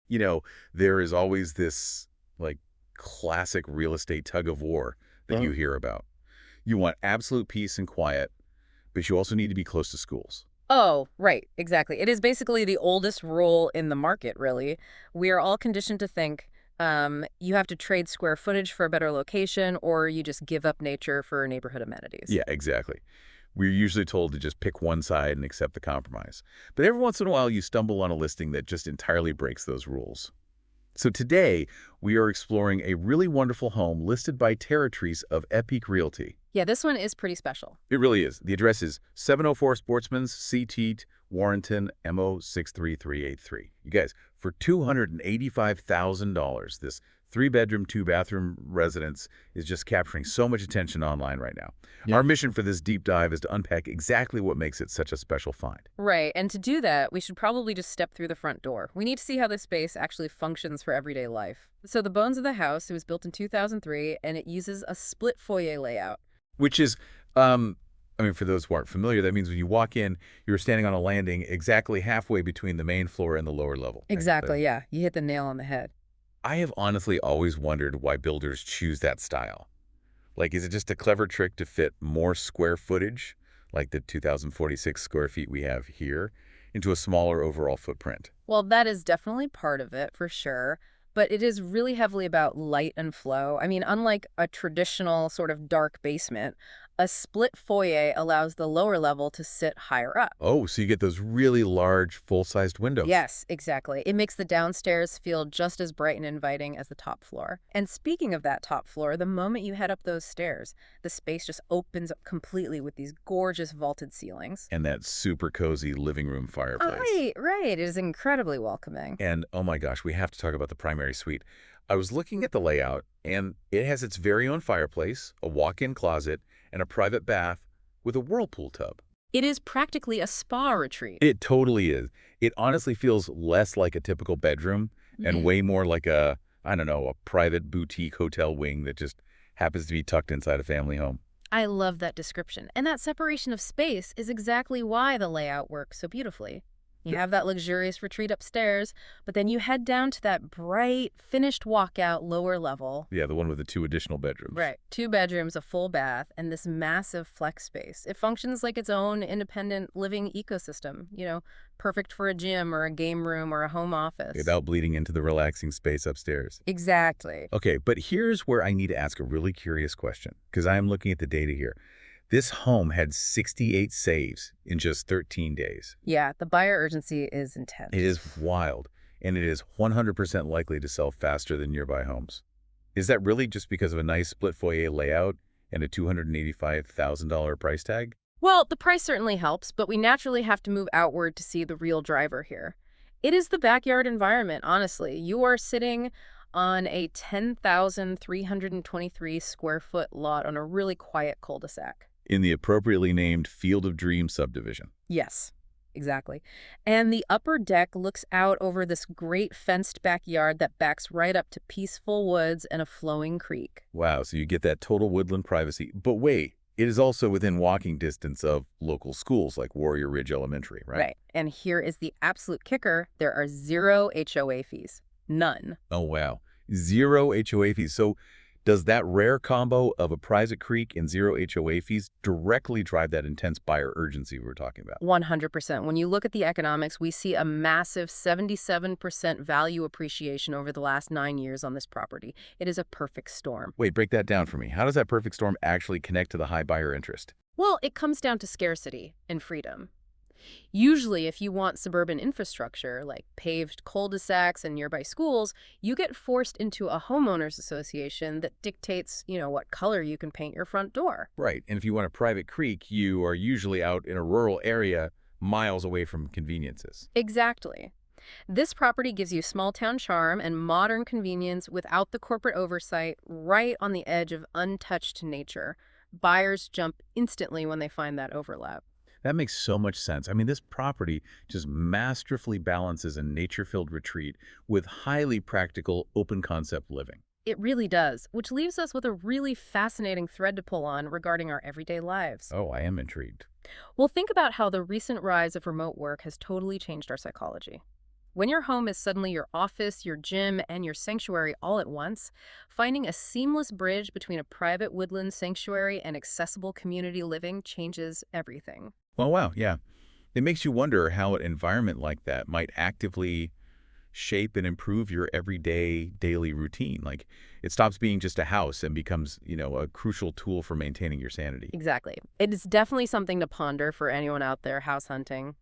There is always this, like, classic real estate tug of war that you hear about. You want absolute peace and quiet, but you also need to be close to schools. Oh, right, exactly. It is basically the oldest rule in the market, really. We are all conditioned to think you have to trade square footage for a better location, or you just give up nature for neighborhood amenities. Yeah, exactly. We're usually told to just pick one side and accept the compromise. But every once in a while, you stumble on a listing that just entirely breaks those rules. So today, we are exploring a really wonderful home listed by Terra Treece of Epique Realty. Yeah, this one is pretty special. It really is. The address is 704 Sportsmans Ct, Warrenton, MO 63383. You guys, for $285,000, this three-bedroom, two-bathroom residence is just capturing so much attention online right now. Yeah. Our mission for this deep dive is to unpack exactly what makes it such a special find. Right, and to do that, we should probably just step through the front door. We need to see how this space actually functions for everyday life. So the bones of the house, it was built in 2003, and it uses a split foyer layout. Which is, for those who aren't familiar, that means when you walk in, you're standing on a landing exactly halfway between the main floor and the lower level. Exactly, yeah. You hit the nail on the head. I have honestly always wondered why builders choose that style. Like, is it just a clever trick to fit more square footage, like the 2,046 square feet we have here, into a smaller overall footprint? Well, that is definitely part of it, for sure. But it is really heavily about light and flow. I mean, unlike a traditional sort of dark basement, a split foyer allows the lower level to sit higher up. Oh, so you get those really large, full-sized windows. Yes, exactly. It makes the downstairs feel just as bright and inviting as the top floor. And speaking of that top floor, the moment you head up those stairs, the space just opens up completely with these gorgeous vaulted ceilings. And that super cozy living room fireplace. Right. It is incredibly welcoming. And, oh my gosh, we have to talk about the primary suite. I was looking at the layout, and it has its very own fireplace, a walk-in closet, and a private bath with a whirlpool tub. It is practically a spa retreat. It totally is. It honestly feels less like a typical bedroom and way more like a private boutique hotel wing that just happens to be tucked inside a family home. I love that description. And that separation of space is exactly why the layout works so beautifully. You have that luxurious retreat upstairs, but then you head down to that bright, finished walkout lower level. Yeah, the one with the two additional bedrooms. Right. 2 bedrooms, a full bath, and this massive flex space. It functions like its own independent living ecosystem, perfect for a gym or a game room or a home office. Without bleeding into the relaxing space upstairs. Exactly. Okay, but here's where I need to ask a really curious question, because I am looking at the data here. This home had 68 saves in just 13 days. Yeah, the buyer urgency is intense. It is wild, and it is 100% likely to sell faster than nearby homes. Is that really just because of a nice split foyer layout and a $285,000 price tag? Well, the price certainly helps, but we naturally have to move outward to see the real driver here. It is the backyard environment, honestly. You are sitting on a 10,323 square foot lot on a really quiet cul-de-sac. In the appropriately named Field of Dreams subdivision. Yes, exactly. And the upper deck looks out over this great fenced backyard that backs right up to peaceful woods and a flowing creek. Wow, so you get that total woodland privacy. But wait, it is also within walking distance of local schools like Warrior Ridge Elementary, right? Right. And here is the absolute kicker. There are 0 HOA fees. None. Oh, wow. 0 HOA fees. So does that rare combo of a private creek and 0 HOA fees directly drive that intense buyer urgency we were talking about? 100%. When you look at the economics, we see a massive 77% value appreciation over the last 9 years on this property. It is a perfect storm. Wait, break that down for me. How does that perfect storm actually connect to the high buyer interest? Well, it comes down to scarcity and freedom. Usually, if you want suburban infrastructure, like paved cul-de-sacs and nearby schools, you get forced into a homeowners association that dictates, what color you can paint your front door. Right. And if you want a private creek, you are usually out in a rural area miles away from conveniences. Exactly. This property gives you small-town charm and modern convenience without the corporate oversight, right on the edge of untouched nature. Buyers jump instantly when they find that overlap. That makes so much sense. I mean, this property just masterfully balances a nature-filled retreat with highly practical, open-concept living. It really does, which leaves us with a really fascinating thread to pull on regarding our everyday lives. Oh, I am intrigued. Well, think about how the recent rise of remote work has totally changed our psychology. When your home is suddenly your office, your gym, and your sanctuary all at once, finding a seamless bridge between a private woodland sanctuary and accessible community living changes everything. Well, wow, yeah. It makes you wonder how an environment like that might actively shape and improve your everyday daily routine. Like it stops being just a house and becomes, a crucial tool for maintaining your sanity. Exactly. It is definitely something to ponder for anyone out there house hunting.